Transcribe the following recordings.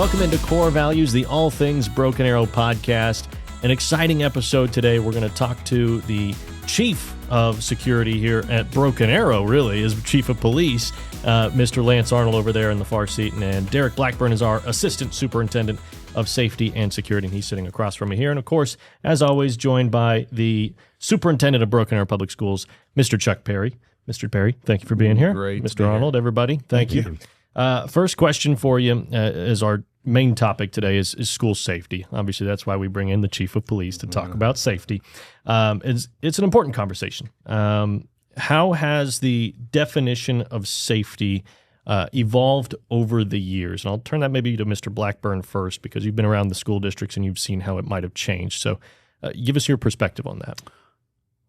Welcome into Core Values, the All Things Broken Arrow podcast. An exciting episode today. We're going to talk to the chief of security here at Broken Arrow, really, is chief of police, Mr. Lance Arnold over there in the far seat. And Derek Blackburn is our assistant superintendent of safety and security. And he's sitting across from me here. And of course, as always, joined by the superintendent of Broken Arrow Public Schools, Mr. Chuck Perry. Mr. Perry, thank you for being here. Great. Mr. Arnold, everybody, thank you. First question for you is our main topic today is school safety. Obviously, that's why we bring in the chief of police to talk about safety. It's an important conversation. How has the definition of safety evolved over the years? And I'll turn that maybe to Mr. Blackburn first, because you've been around the school districts and you've seen how it might have changed. So give us your perspective on that.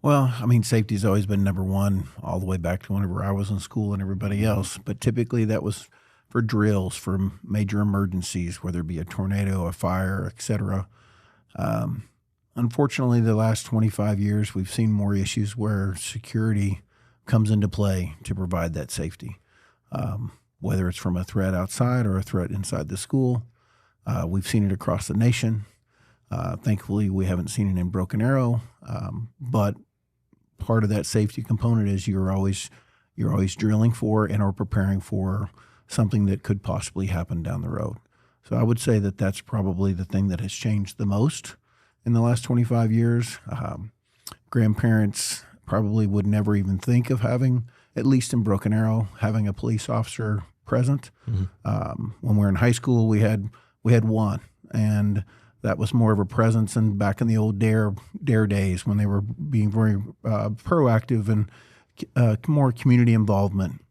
Well, I mean, safety's always been number one all the way back to whenever I was in school and everybody else. But typically that was for drills, for major emergencies, whether it be a tornado, a fire, et cetera. Unfortunately, the last 25 years, we've seen more issues where security comes into play to provide that safety, whether it's from a threat outside or a threat inside the school. We've seen it across the nation. Thankfully, we haven't seen it in Broken Arrow, but part of that safety component is you're always drilling for and or preparing for something that could possibly happen down the road. So I would say that that's probably the thing that has changed the most in the last 25 years. Grandparents probably would never even think of having, at least in Broken Arrow, having a police officer present. Mm-hmm. When we were in high school, we had one, and that was more of a presence. And back in the old DARE days, when they were being very proactive and more community involvement.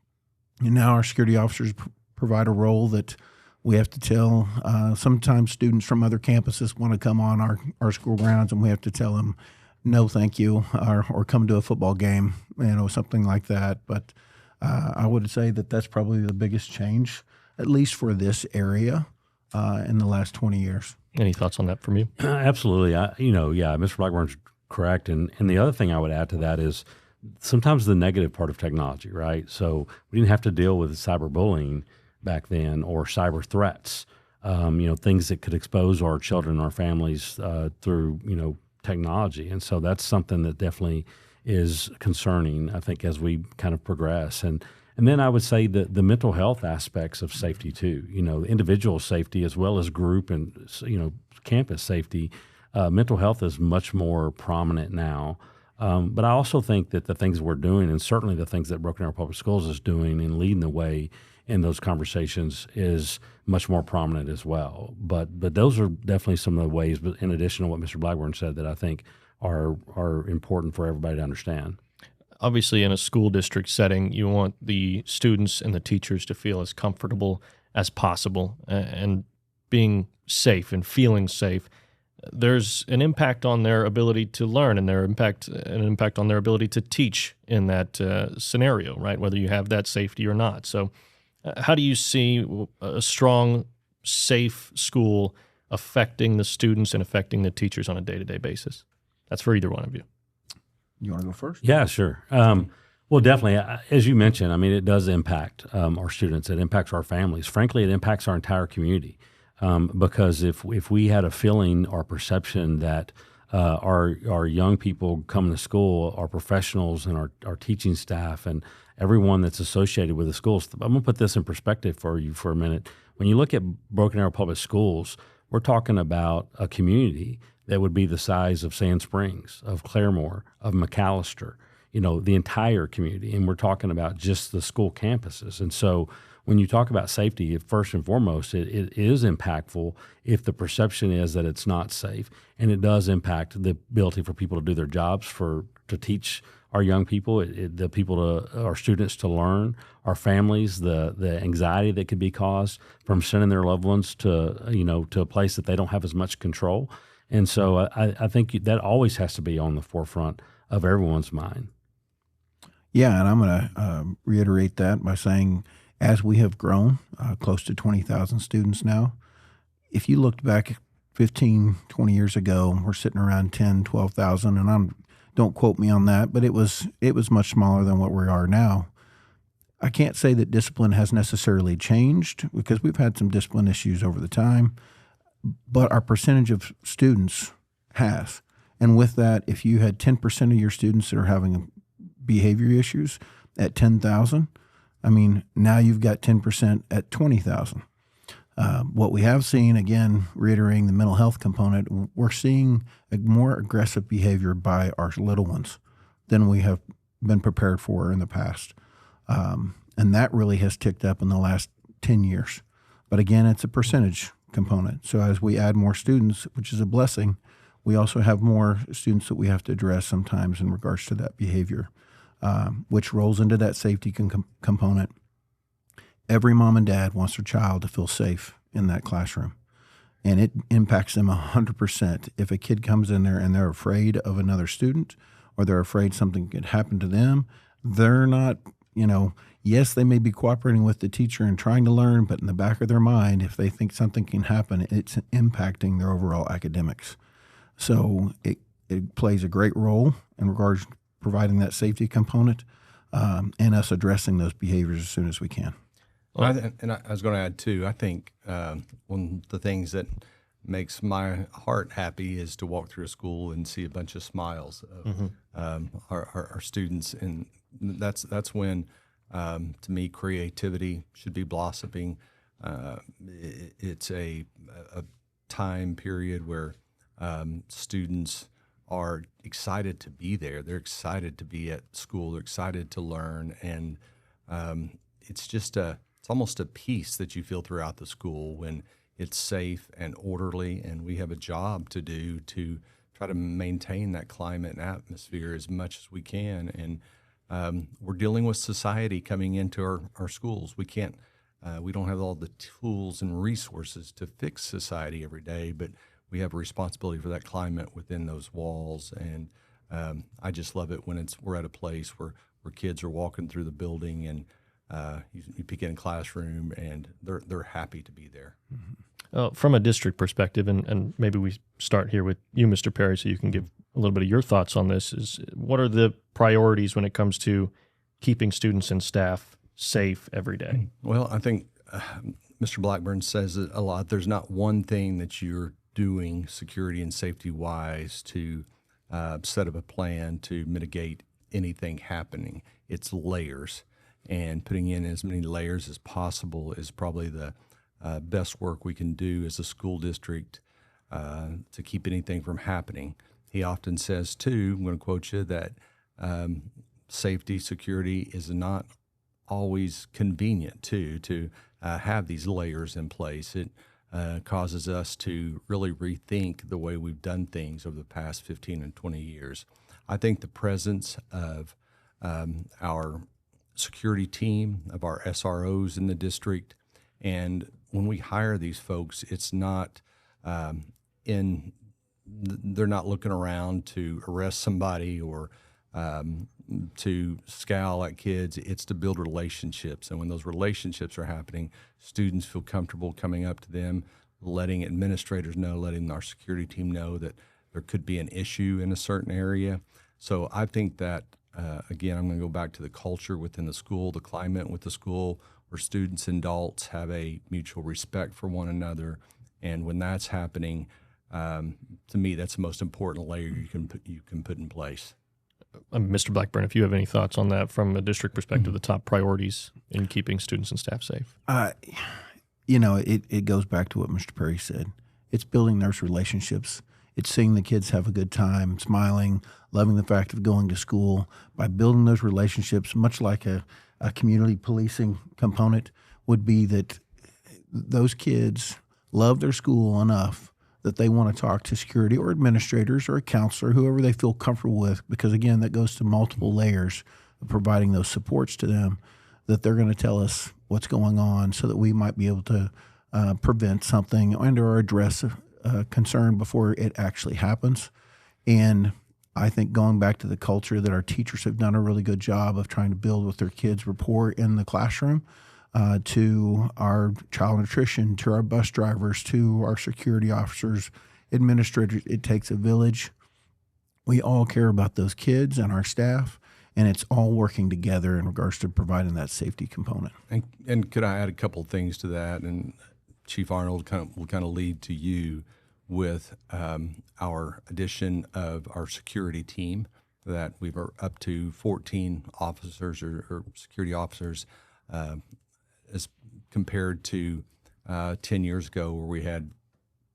And now our security officers provide a role that we have to tell. Sometimes students from other campuses want to come on our school grounds, and we have to tell them, no, thank you, or come to a football game, something like that. But I would say that that's probably the biggest change, at least for this area, in the last 20 years. Any thoughts on that from you? Absolutely. Mr. Blackburn's correct. And the other thing I would add to that is sometimes the negative part of technology, right? So we didn't have to deal with cyberbullying back then or cyber threats, things that could expose our children, our families through, technology. And so that's something that definitely is concerning, I think, as we kind of progress. And then I would say that the mental health aspects of safety too, individual safety as well as group and, campus safety. Mental health is much more prominent now. But I also think that the things we're doing, and certainly the things that Broken Arrow Public Schools is doing and leading the way in those conversations, is much more prominent as well. But those are definitely some of the ways, but in addition to what Mr. Blackburn said, that I think are important for everybody to understand. Obviously, in a school district setting, you want the students and the teachers to feel as comfortable as possible and being safe and feeling safe. There's an impact on their ability to learn and an impact on their ability to teach in that scenario, right? Whether you have that safety or not. So how do you see a strong, safe school affecting the students and affecting the teachers on a day-to-day basis? That's for either one of you. You want to go first? Yeah, sure. Well, definitely. As you mentioned, I mean, it does impact our students. It impacts our families. Frankly, it impacts our entire community. Because if we had a feeling or perception that our young people coming to school, our professionals and our teaching staff and everyone that's associated with the schools, I'm going to put this in perspective for you for a minute. When you look at Broken Arrow Public Schools, we're talking about a community that would be the size of Sand Springs, of Claremore, of McAllister, the entire community. And we're talking about just the school campuses. And so when you talk about safety, first and foremost, it is impactful if the perception is that it's not safe. And it does impact the ability for people to do their jobs, to teach our young people, our students to learn, our families, the anxiety that could be caused from sending their loved ones to a place that they don't have as much control. And so I think that always has to be on the forefront of everyone's mind. Yeah, and I'm going to reiterate that by saying, as we have grown, close to 20,000 students now, if you looked back 15, 20 years ago, we're sitting around 10, 12,000, and don't quote me on that, but it was much smaller than what we are now. I can't say that discipline has necessarily changed because we've had some discipline issues over the time, but our percentage of students has. And with that, if you had 10% of your students that are having behavior issues at 10,000, I mean, now you've got 10% at 20,000. What we have seen, again, reiterating the mental health component, we're seeing a more aggressive behavior by our little ones than we have been prepared for in the past. And that really has ticked up in the last 10 years. But again, it's a percentage component. So as we add more students, which is a blessing, we also have more students that we have to address sometimes in regards to that behavior, which rolls into that safety component. Every mom and dad wants their child to feel safe in that classroom, and it impacts them 100%. If a kid comes in there and they're afraid of another student or they're afraid something could happen to them, they're not, yes, they may be cooperating with the teacher and trying to learn, but in the back of their mind, if they think something can happen, it's impacting their overall academics. So it plays a great role in regards to providing that safety component and us addressing those behaviors as soon as we can. Well, I was going to add too, I think one of the things that makes my heart happy is to walk through a school and see a bunch of smiles of our students. And that's when, to me, creativity should be blossoming. It's a time period where students are excited to be there. They're excited to be at school. They're excited to learn. And it's almost a peace that you feel throughout the school when it's safe and orderly, and we have a job to do to try to maintain that climate and atmosphere as much as we can. And we're dealing with society coming into our schools. We don't have all the tools and resources to fix society every day, but we have a responsibility for that climate within those walls. And I just love it when we're at a place where kids are walking through the building and you peek in a classroom and they're happy to be there. From a district perspective, and maybe we start here with you, Mr. Perry, so you can give a little bit of your thoughts on this, is what are the priorities when it comes to keeping students and staff safe every day? Well, I think Mr. Blackburn says it a lot. There's not one thing that you're doing security and safety-wise to set up a plan to mitigate anything happening. It's layers. And putting in as many layers as possible is probably the best work we can do as a school district to keep anything from happening. He often says, too, I'm going to quote you, that safety, security is not always convenient, too, to have these layers in place. It causes us to really rethink the way we've done things over the past 15 and 20 years. I think the presence of our security team, of our SROs in the district, and when we hire these folks, it's not they're not looking around to arrest somebody or to scowl at kids. It's to build relationships, and when those relationships are happening, students feel comfortable coming up to them, letting administrators know, letting our security team know that there could be an issue in a certain area. So I think that again, I'm going to go back to the culture within the school, the climate with the school, where students and adults have a mutual respect for one another. And when that's happening, to me, that's the most important layer you can put in place. Mr. Blackburn, if you have any thoughts on that from a district perspective, the top priorities in keeping students and staff safe. It goes back to what Mr. Perry said. It's building those relationships. It's seeing the kids have a good time, smiling, loving the fact of going to school. By building those relationships, much like a community policing component would be that those kids love their school enough that they want to talk to security or administrators or a counselor, whoever they feel comfortable with, because, again, that goes to multiple layers of providing those supports to them, that they're going to tell us what's going on so that we might be able to prevent something and or address concern before it actually happens. And I think going back to the culture that our teachers have done a really good job of trying to build with their kids' rapport in the classroom, to our child nutrition, to our bus drivers, to our security officers, administrators. It takes a village. We all care about those kids and our staff, and it's all working together in regards to providing that safety component. And could I add a couple of things to that? And Chief Arnold will kind of lead to you with our addition of our security team, that we were up to 14 officers or security officers as compared to 10 years ago where we had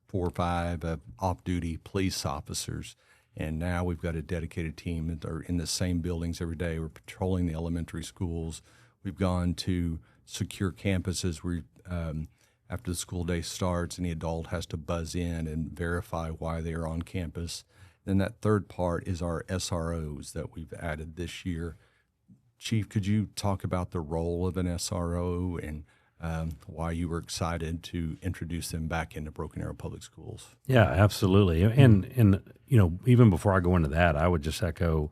4 or 5 off-duty police officers. And now we've got a dedicated team that are in the same buildings every day. We're patrolling the elementary schools. We've gone to secure campuses where after the school day starts, any adult has to buzz in and verify why they are on campus. Then that third part is our SROs that we've added this year. Chief, could you talk about the role of an SRO and why you were excited to introduce them back into Broken Arrow Public Schools? Yeah, absolutely. And even before I go into that, I would just echo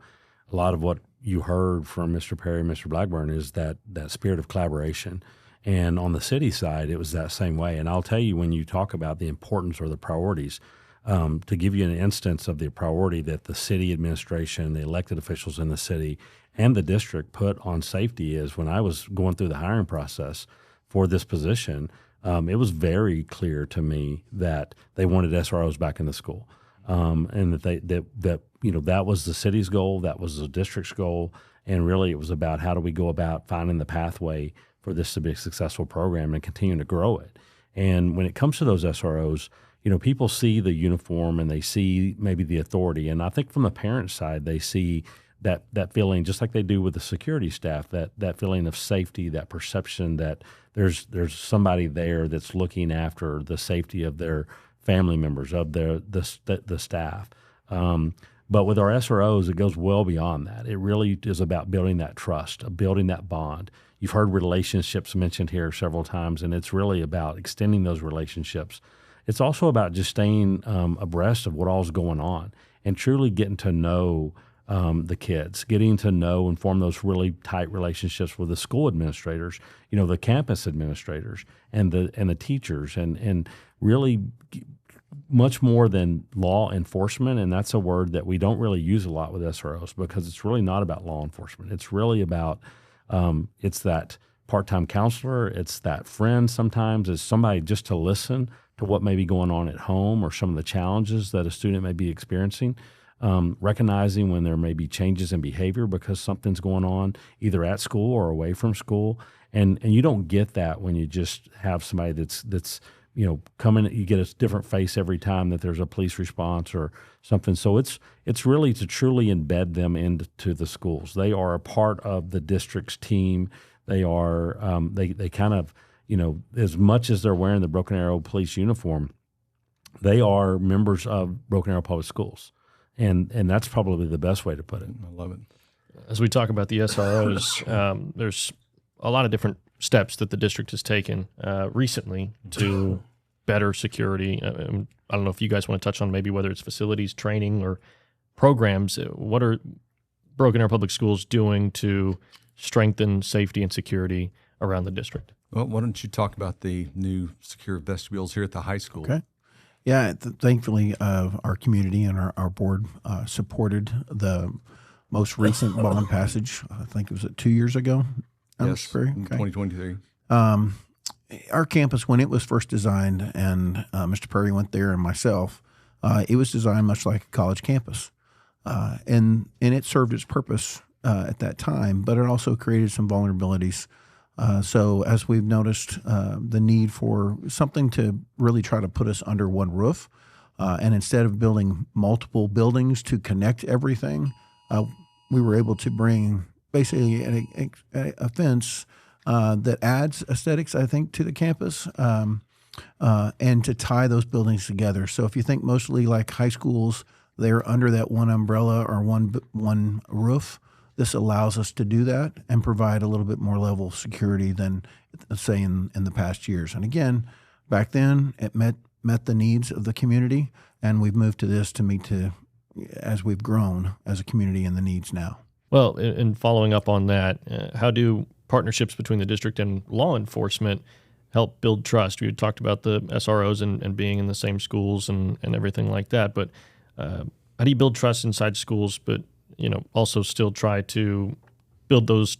a lot of what you heard from Mr. Perry and Mr. Blackburn is that spirit of collaboration. And on the city side, it was that same way. And I'll tell you, when you talk about the importance or the priorities, to give you an instance of the priority that the city administration, the elected officials in the city, and the district put on safety is when I was going through the hiring process for this position, it was very clear to me that they wanted SROs back in the school, and that was the city's goal, that was the district's goal, and really it was about how do we go about finding the pathway for this to be a successful program and continuing to grow it. And when it comes to those SROs, people see the uniform and they see maybe the authority, and I think from the parent side they see that feeling, just like they do with the security staff, that feeling of safety, that perception that there's somebody there that's looking after the safety of their family members, of the staff. But with our SROs, it goes well beyond that. It really is about building that trust, building that bond. You've heard relationships mentioned here several times, and it's really about extending those relationships. It's also about just staying abreast of what all's going on and truly getting to know the kids, getting to know and form those really tight relationships with the school administrators, the campus administrators and the teachers, and really much more than law enforcement. And that's a word that we don't really use a lot with SROs because it's really not about law enforcement. It's really about it's that part-time counselor, it's that friend sometimes, it's somebody just to listen to what may be going on at home or some of the challenges that a student may be experiencing. Recognizing when there may be changes in behavior because something's going on either at school or away from school, and you don't get that when you just have somebody that's coming. You get a different face every time that there's a police response or something. So it's really to truly embed them into the schools. They are a part of the district's team. They are they kind of as much as they're wearing the Broken Arrow police uniform, they are members of Broken Arrow Public Schools. And that's probably the best way to put it. I love it. As we talk about the SROs, there's a lot of different steps that the district has taken recently to better security. I don't know if you guys want to touch on maybe whether it's facilities, training, or programs. What are Broken Arrow Public Schools doing to strengthen safety and security around the district? Well, why don't you talk about the new secure vestibules here at the high school? Okay. Yeah, thankfully, our community and our board supported the most recent bond passage. I think it was 2 years ago. Yes, Okay. 2023. Our campus, when it was first designed, and Mr. Perry went there and myself, it was designed much like a college campus. And it served its purpose at that time, but it also created some vulnerabilities. So as we've noticed the need for something to really try to put us under one roof, and instead of building multiple buildings to connect everything, we were able to bring basically a fence that adds aesthetics, I think, to the campus, and to tie those buildings together. So if you think mostly like high schools, they're under that one umbrella or one roof. This allows us to do that and provide a little bit more level of security than, say, in the past years. And again, back then, it met the needs of the community, and we've moved to this to meet as we've grown as a community and the needs now. Well, in following up on that, how do partnerships between the district and law enforcement help build trust? We talked about the SROs and being in the same schools and everything like that, but how do you build trust inside schools, but also still try to build those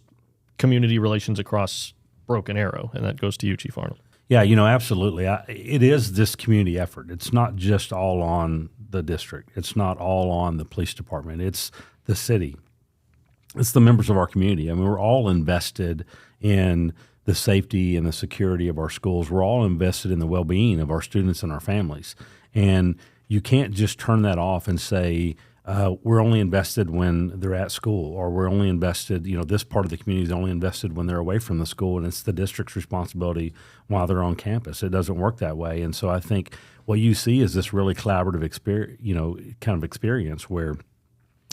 community relations across Broken Arrow, and that goes to you, Chief Arnold. Yeah, absolutely. It is this community effort. It's not just all on the district. It's not all on the police department. It's the city. It's the members of our community. I mean, we're all invested in the safety and the security of our schools. We're all invested in the well-being of our students and our families. And you can't just turn that off and say, we're only invested when they're at school, or we're only invested, this part of the community is only invested when they're away from the school, and it's the district's responsibility while they're on campus. It doesn't work that way. And so I think what you see is this really collaborative experience where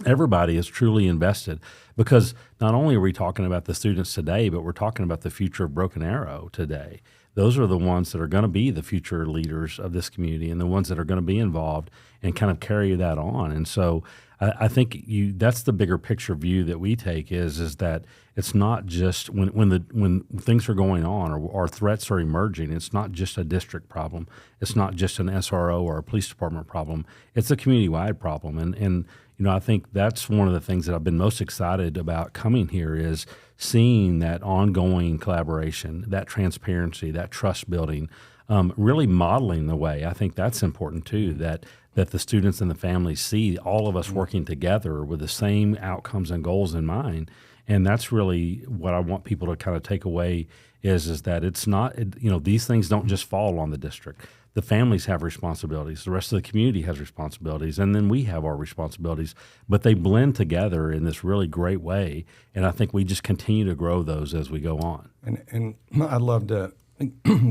everybody is truly invested, because not only are we talking about the students today, but we're talking about the future of Broken Arrow today. Those are the ones that are going to be the future leaders of this community and the ones that are going to be involved and kind of carry that on. And so I think that's the bigger picture view that we take is that it's not just when things are going on or threats are emerging, it's not just a district problem. It's not just an SRO or a police department problem. It's a community-wide problem. And I think that's one of the things that I've been most excited about coming here is seeing that ongoing collaboration, that transparency, that trust building, really modeling the way. I think that's important too, that the students and the families see all of us working together with the same outcomes and goals in mind. And that's really what I want people to kind of take away is that it's not, these things don't just fall on the district. The families have responsibilities. The rest of the community has responsibilities. And then we have our responsibilities. But they blend together in this really great way. And I think we just continue to grow those as we go on. And I'd love to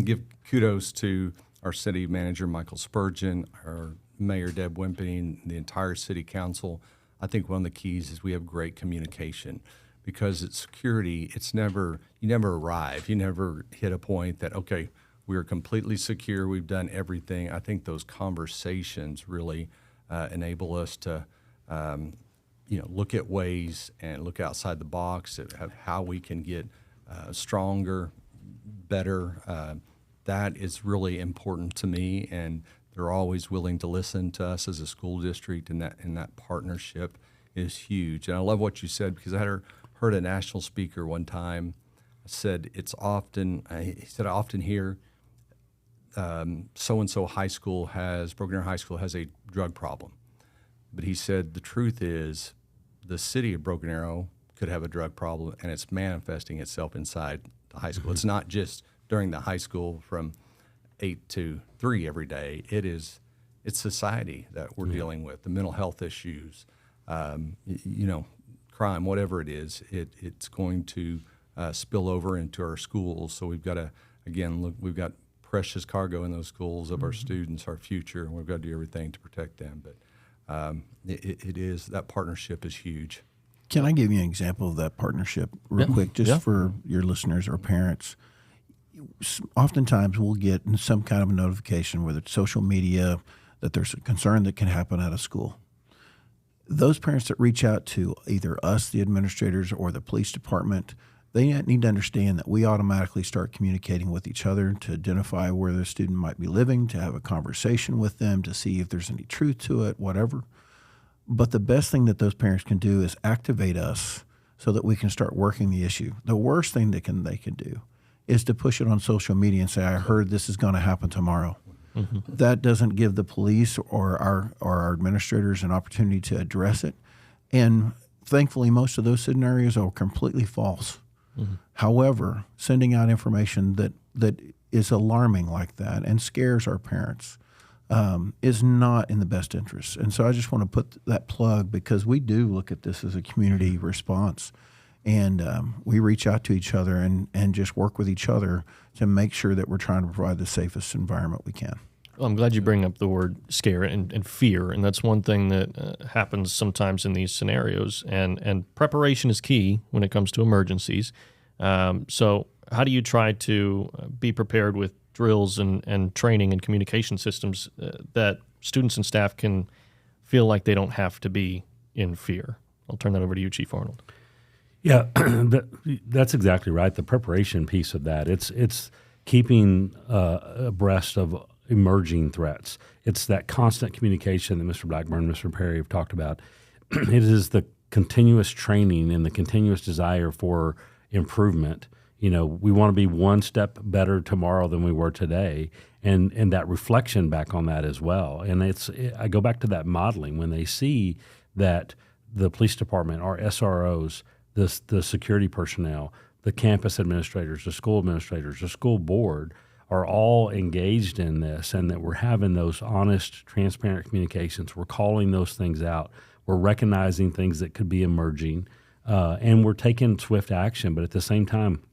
give kudos to our city manager, Michael Spurgeon, our Mayor, Deb Wimpey, and the entire city council. I think one of the keys is we have great communication, because it's security. You never arrive. You never hit a point that, okay, we're completely secure. We've done everything. I think those conversations really enable us to, look at ways and look outside the box at how we can get stronger, better. That is really important to me, and they're always willing to listen to us as a school district, and that partnership is huge. And I love what you said, because I heard a national speaker one time said he said I often hear so-and-so Broken Arrow High School has a drug problem. But he said the truth is the city of Broken Arrow could have a drug problem, and it's manifesting itself inside the high school. Mm-hmm. It's not just during the high school from 8 to 3 every day. It's society that we're dealing with, the mental health issues, crime, whatever it is, it's going to spill over into our schools. So we've got to, again, look, we've got precious cargo in those schools of our students, our future, and we've got to do everything to protect them. But that partnership is huge. Can I give you an example of that partnership real quick, just for your listeners or parents? Oftentimes we'll get some kind of a notification, whether it's social media, that there's a concern that can happen at a school. Those parents that reach out to either us, the administrators, or the police department, they need to understand that we automatically start communicating with each other to identify where the student might be living, to have a conversation with them, to see if there's any truth to it, whatever. But the best thing that those parents can do is activate us so that we can start working the issue. The worst thing they can do is to push it on social media and say, I heard this is going to happen tomorrow. Mm-hmm. That doesn't give the police or our administrators an opportunity to address it. And thankfully, most of those scenarios are completely false. Mm-hmm. However, sending out information that is alarming like that and scares our parents is not in the best interest. And so I just want to put that plug, because we do look at this as a community response. And we reach out to each other and just work with each other to make sure that we're trying to provide the safest environment we can. Well, I'm glad you bring up the word scare and fear, and that's one thing that happens sometimes in these scenarios. And preparation is key when it comes to emergencies. So how do you try to be prepared with drills and training and communication systems that students and staff can feel like they don't have to be in fear? I'll turn that over to you, Chief Arnold. Yeah, that's exactly right. The preparation piece of that, it's keeping abreast of emerging threats. It's that constant communication that Mr. Blackburn and Mr. Perry have talked about. It is the continuous training and the continuous desire for improvement. We want to be one step better tomorrow than we were today, and that reflection back on that as well. And I go back to that modeling when they see that the police department, our SROs, the security personnel, the campus administrators, the school administrators, the school board are all engaged in this, and that we're having those honest, transparent communications. We're calling those things out. We're recognizing things that could be emerging, and we're taking swift action. But at the same time,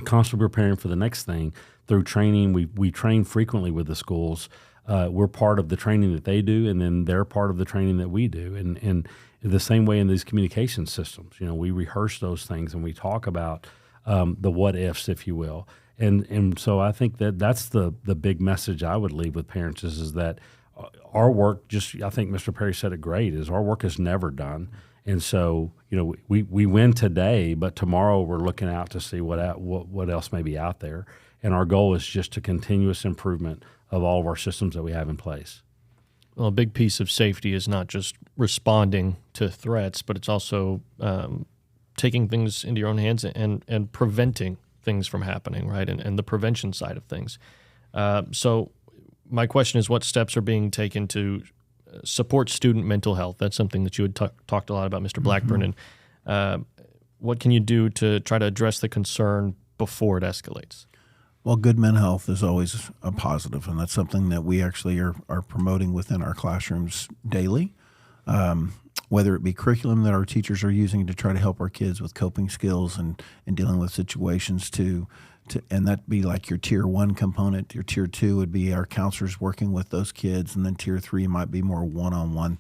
constantly preparing for the next thing through training. We train frequently with the schools. We're part of the training that they do, and then they're part of the training that we do. And the same way in these communication systems, we rehearse those things and we talk about the what ifs, if you will. And so I think that's the big message I would leave with parents is that our work, I think Mr. Perry said it great, is our work is never done. And so, we win today, but tomorrow we're looking out to see what else may be out there. And our goal is just to continuous improvement of all of our systems that we have in place. Well, a big piece of safety is not just responding to threats, but it's also taking things into your own hands and preventing things from happening, right? And the prevention side of things. So my question is, what steps are being taken to support student mental health? That's something that you had talked a lot about, Mr. Blackburn. And what can you do to try to address the concern before it escalates? Well, good mental health is always a positive, and that's something that we actually are promoting within our classrooms daily, whether it be curriculum that our teachers are using to try to help our kids with coping skills and dealing with situations and that'd be like your tier 1 component. Your tier 2 would be our counselors working with those kids, and then tier 3 might be more one-on-one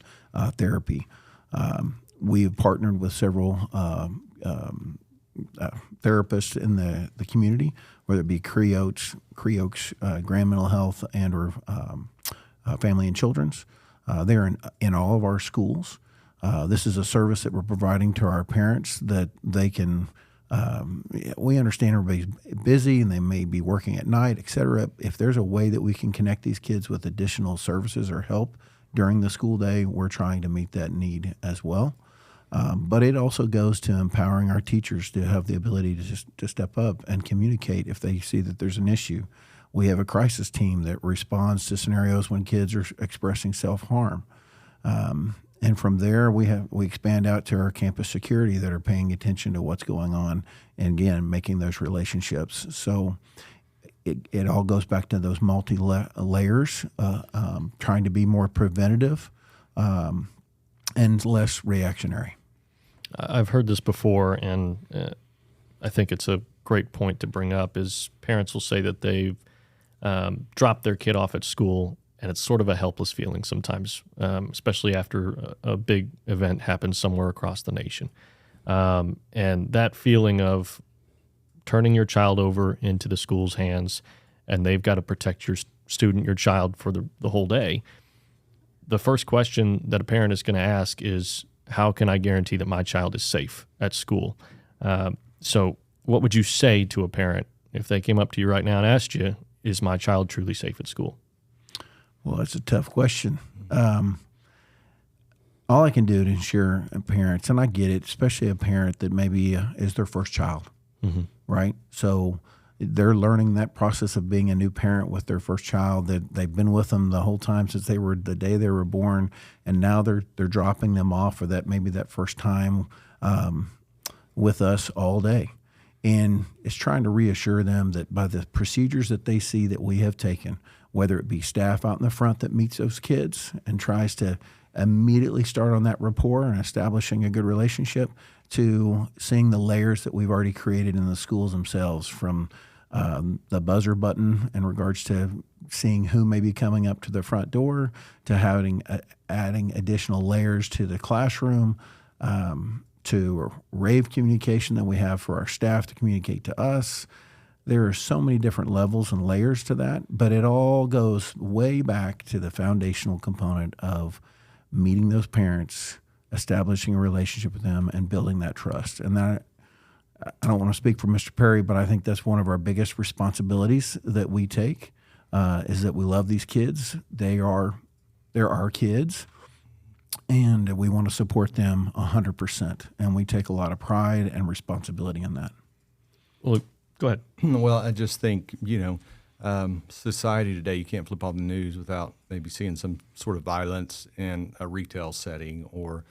therapy. We've partnered with several therapists in the community, whether it be Creoaks, Grand Mental Health, and or Family and Children's. They're in all of our schools. This is a service that we're providing to our parents that they can. We understand everybody's busy and they may be working at night, et cetera. If there's a way that we can connect these kids with additional services or help during the school day, we're trying to meet that need as well. But it also goes to empowering our teachers to have the ability to step up and communicate if they see that there's an issue. We have a crisis team that responds to scenarios when kids are expressing self-harm. And from there, we expand out to our campus security that are paying attention to what's going on, and again, making those relationships. So it all goes back to those multi-layers, trying to be more preventative and less reactionary. I've heard this before, and I think it's a great point to bring up, is parents will say that they've dropped their kid off at school, and it's sort of a helpless feeling sometimes, especially after a big event happens somewhere across the nation. And that feeling of turning your child over into the school's hands, and they've got to protect your student, your child, for the whole day. The first question that a parent is going to ask is, how can I guarantee that my child is safe at school? So what would you say to a parent if they came up to you right now and asked you, is my child truly safe at school? Well, that's a tough question. All I can do to ensure parents, and I get it, especially a parent that maybe is their first child, right? So they're learning that process of being a new parent with their first child, that they've been with them the whole time since the day they were born, and now they're dropping them off for that first time with us all day. And it's trying to reassure them that by the procedures that they see that we have taken, whether it be staff out in the front that meets those kids and tries to immediately start on that rapport and establishing a good relationship, to seeing the layers that we've already created in the schools themselves, from the buzzer button in regards to seeing who may be coming up to the front door, to adding additional layers to the classroom, to rave communication that we have for our staff to communicate to us. There are so many different levels and layers to that, but it all goes way back to the foundational component of meeting those parents, establishing a relationship with them, and building that trust. And that, I don't want to speak for Mr. Perry, but I think that's one of our biggest responsibilities that we take, is that we love these kids. They're our kids. and we want to support them 100%. And we take a lot of pride and responsibility in that. Well, go ahead. Well, I just think, society today, you can't flip on the news without maybe seeing some sort of violence in a retail setting or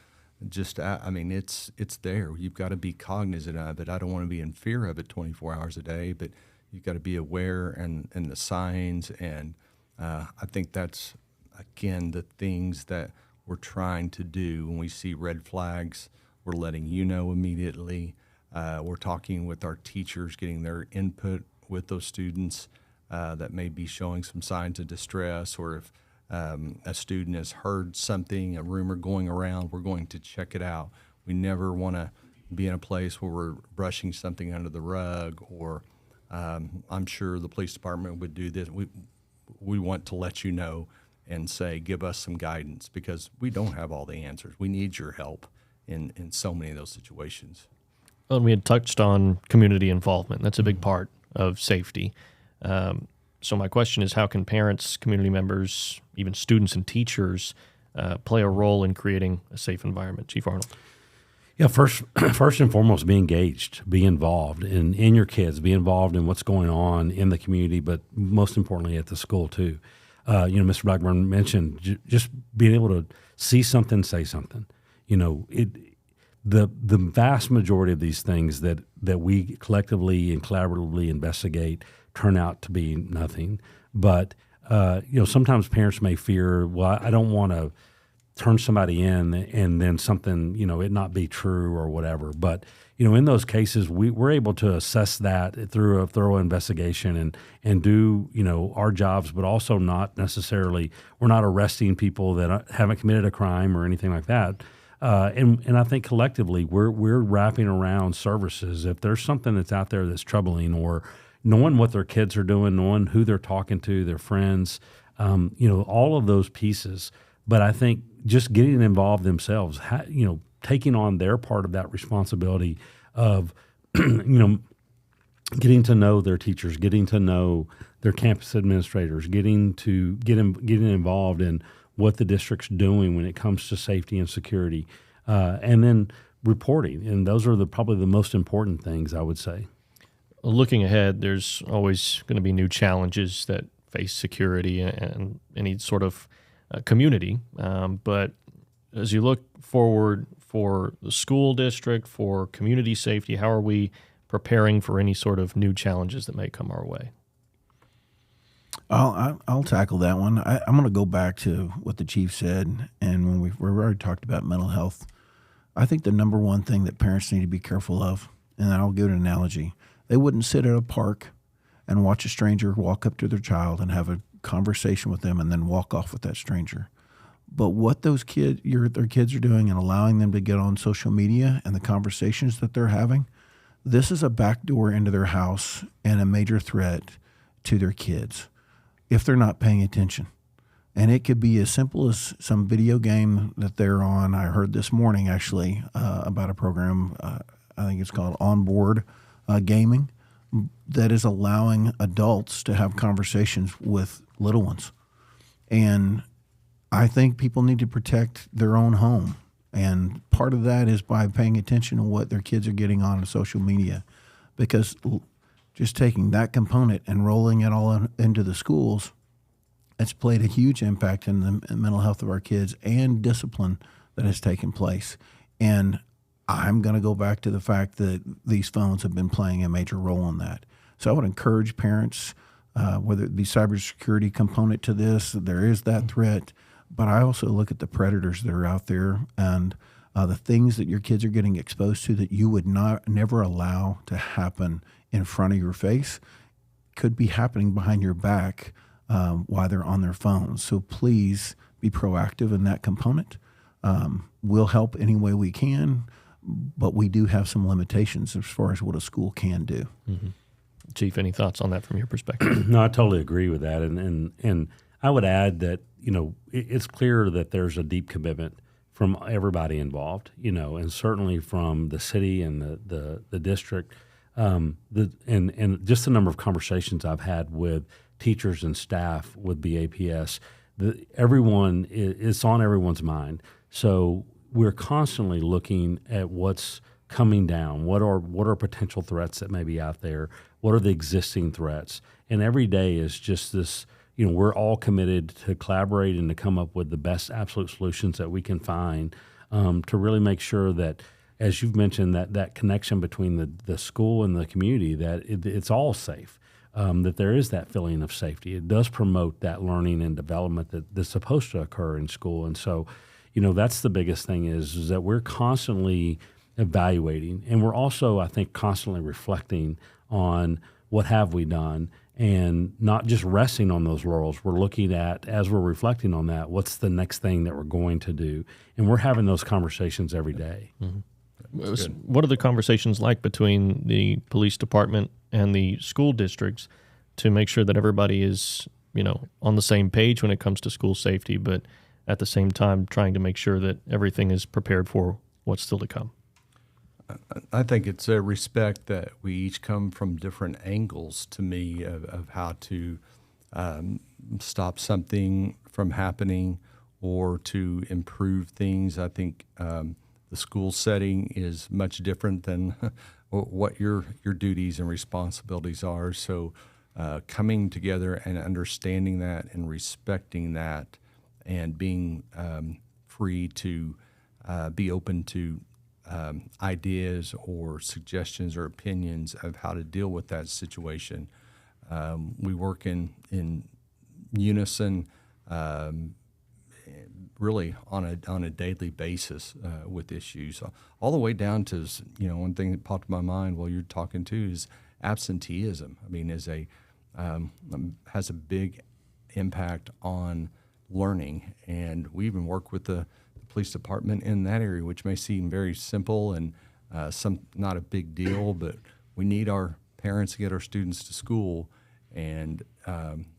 just, it's there. You've got to be cognizant of it. I don't want to be in fear of it 24 hours a day, but you've got to be aware and the signs. And I think that's, again, the things that we're trying to do. When we see red flags, we're letting you know immediately. We're talking with our teachers, getting their input with those students that may be showing some signs of distress, or if a student has heard something, a rumor going around, we're going to check it out. We never want to be in a place where we're brushing something under the rug, or I'm sure the police department would do this. We want to let you know and say, give us some guidance, because we don't have all the answers. We need your help in so many of those situations. Well, we had touched on community involvement. That's a big part of safety. So my question is, how can parents, community members, even students and teachers play a role in creating a safe environment? Chief Arnold. Yeah, first and foremost, be engaged, be involved in your kids, be involved in what's going on in the community, but most importantly at the school too. Mr. Blackburn mentioned just being able to see something, say something. The vast majority of these things that we collectively and collaboratively investigate turn out to be nothing. But sometimes parents may fear, well, I don't want to turn somebody in and then something, it not be true or whatever. But in those cases, we're able to assess that through a thorough investigation and do our jobs, but also not necessarily, we're not arresting people that haven't committed a crime or anything like that. And I think collectively we're wrapping around services. If there's something that's out there that's troubling, or knowing what their kids are doing, knowing who they're talking to, their friends, all of those pieces. But I think just getting involved themselves, taking on their part of that responsibility of, getting to know their teachers, getting to know their campus administrators, getting involved in what the district's doing when it comes to safety and security, and then reporting. And those are probably the most important things, I would say. Looking ahead, there's always going to be new challenges that face security and any sort of community. But as you look forward for the school district, for community safety, how are we preparing for any sort of new challenges that may come our way? I'll tackle that one. I'm going to go back to what the chief said, and when we've already talked about mental health, I think the number one thing that parents need to be careful of, and I'll give an analogy, they wouldn't sit at a park and watch a stranger walk up to their child and have a conversation with them and then walk off with that stranger. But what their kids are doing and allowing them to get on social media and the conversations that they're having, this is a backdoor into their house and a major threat to their kids if they're not paying attention. And it could be as simple as some video game that they're on. I heard this morning, actually, about a program, I think it's called Onboard Gaming, that is allowing adults to have conversations with little ones. And I think people need to protect their own home. And part of that is by paying attention to what their kids are getting on social media, because just taking that component and rolling it all into the schools, it's played a huge impact in the mental health of our kids and discipline that has taken place. And I'm going to go back to the fact that these phones have been playing a major role in that. So I would encourage parents, whether it be cybersecurity component to this, there is that threat, but I also look at the predators that are out there and the things that your kids are getting exposed to that you would never allow to happen in front of your face could be happening behind your back while they're on their phones. So please be proactive in that component. We'll help any way we can, but we do have some limitations as far as what a school can do. Mm-hmm. Chief, any thoughts on that from your perspective? No, I totally agree with that. And I would add that, it's clear that there's a deep commitment from everybody involved, and certainly from the city and the district, and just the number of conversations I've had with teachers and staff with BAPS, everyone, it's on everyone's mind. So we're constantly looking at what's coming down. What are potential threats that may be out there? What are the existing threats? And every day is just this, we're all committed to collaborate and to come up with the best absolute solutions that we can find to really make sure that, as you've mentioned, that connection between the school and the community, that it's all safe, that there is that feeling of safety. It does promote that learning and development that's supposed to occur in school. And so, that's the biggest thing is that we're constantly evaluating, and we're also, I think, constantly reflecting on what have we done, and not just resting on those laurels. We're looking at, as we're reflecting on that, what's the next thing that we're going to do, and we're having those conversations every day. Mm-hmm. What are the conversations like between the police department and the school districts to make sure that everybody is, on the same page when it comes to school safety, but at the same time trying to make sure that everything is prepared for what's still to come? I think it's a respect that we each come from different angles, to me, of how to stop something from happening or to improve things. I think the school setting is much different than what your duties and responsibilities are. So coming together and understanding that and respecting that and being free to be open to ideas or suggestions or opinions of how to deal with that situation. We work in unison, really on a daily basis with issues, all the way down to one thing that popped in my mind while you're talking too is absenteeism. I mean, has a big impact on learning, and we even work with the police department in that area, which may seem very simple and not a big deal, but we need our parents to get our students to school, and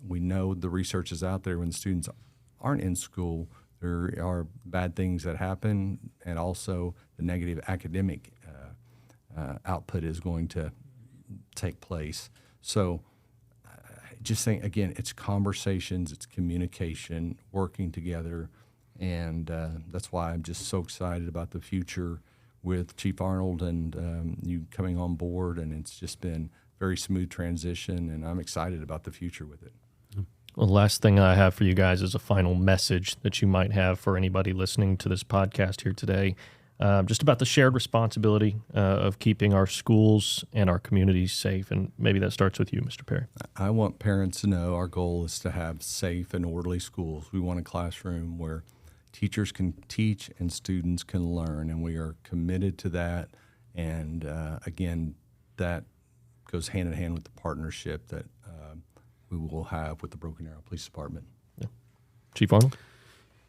we know the research is out there. When the students aren't in school, there are bad things that happen, and also the negative academic output is going to take place. So just saying, again, it's conversations, it's communication, working together. And that's why I'm just so excited about the future with Chief Arnold and you coming on board. And it's just been very smooth transition, and I'm excited about the future with it. Well, the last thing I have for you guys is a final message that you might have for anybody listening to this podcast here today, just about the shared responsibility of keeping our schools and our communities safe. And maybe that starts with you, Mr. Perry. I want parents to know our goal is to have safe and orderly schools. We want a classroom where teachers can teach and students can learn, and we are committed to that. And again, that goes hand in hand with the partnership that we will have with the Broken Arrow Police Department. Yeah. Chief Arnold?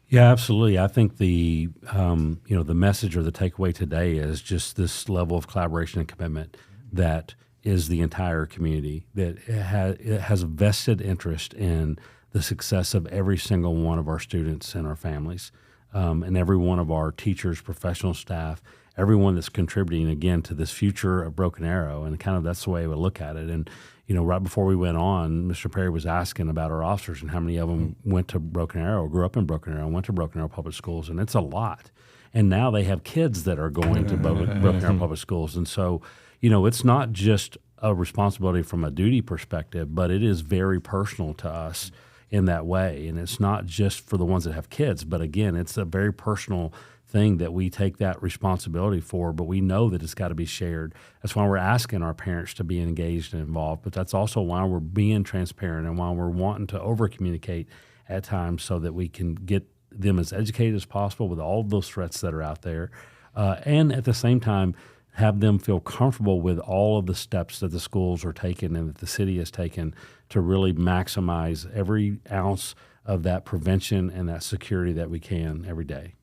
Yeah, absolutely. I think the the message or the takeaway today is just this level of collaboration and commitment that is the entire community, that it has a vested interest in the success of every single one of our students and our families, and every one of our teachers, professional staff, everyone that's contributing, again, to this future of Broken Arrow. And kind of that's the way I would look at it. And, right before we went on, Mr. Perry was asking about our officers and how many of them went to Broken Arrow, grew up in Broken Arrow, went to Broken Arrow Public Schools, and it's a lot. And now they have kids that are going to Broken Arrow Public Schools. And so, it's not just a responsibility from a duty perspective, but it is very personal to us in that way. And it's not just for the ones that have kids, but again, it's a very personal thing that we take that responsibility for, but we know that it's got to be shared. That's why we're asking our parents to be engaged and involved, but that's also why we're being transparent and why we're wanting to over-communicate at times so that we can get them as educated as possible with all of those threats that are out there, and at the same time have them feel comfortable with all of the steps that the schools are taking and that the city has taken to really maximize every ounce of that prevention and that security that we can every day.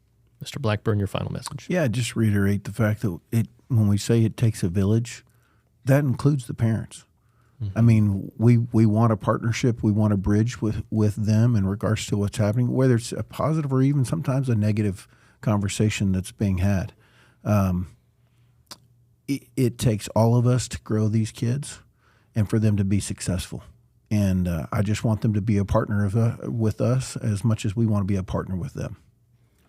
Mr. Blackburn, your final message. Yeah, just reiterate the fact that when we say it takes a village, that includes the parents. Mm-hmm. I mean, we want a partnership. We want a bridge with them in regards to what's happening, whether it's a positive or even sometimes a negative conversation that's being had. It takes all of us to grow these kids and for them to be successful. And I just want them to be a partner with us as much as we want to be a partner with them.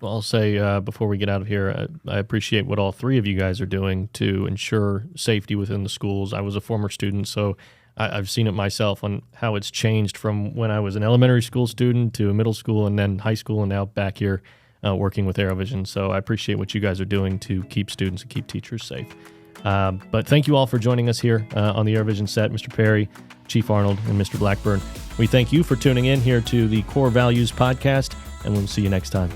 Well, I'll say before we get out of here, I appreciate what all three of you guys are doing to ensure safety within the schools. I was a former student, so I've seen it myself on how it's changed from when I was an elementary school student to middle school and then high school and now back here working with AeroVision. So I appreciate what you guys are doing to keep students and keep teachers safe. But thank you all for joining us here on the AeroVision set, Mr. Perry, Chief Arnold, and Mr. Blackburn. We thank you for tuning in here to the Core Values podcast, and we'll see you next time.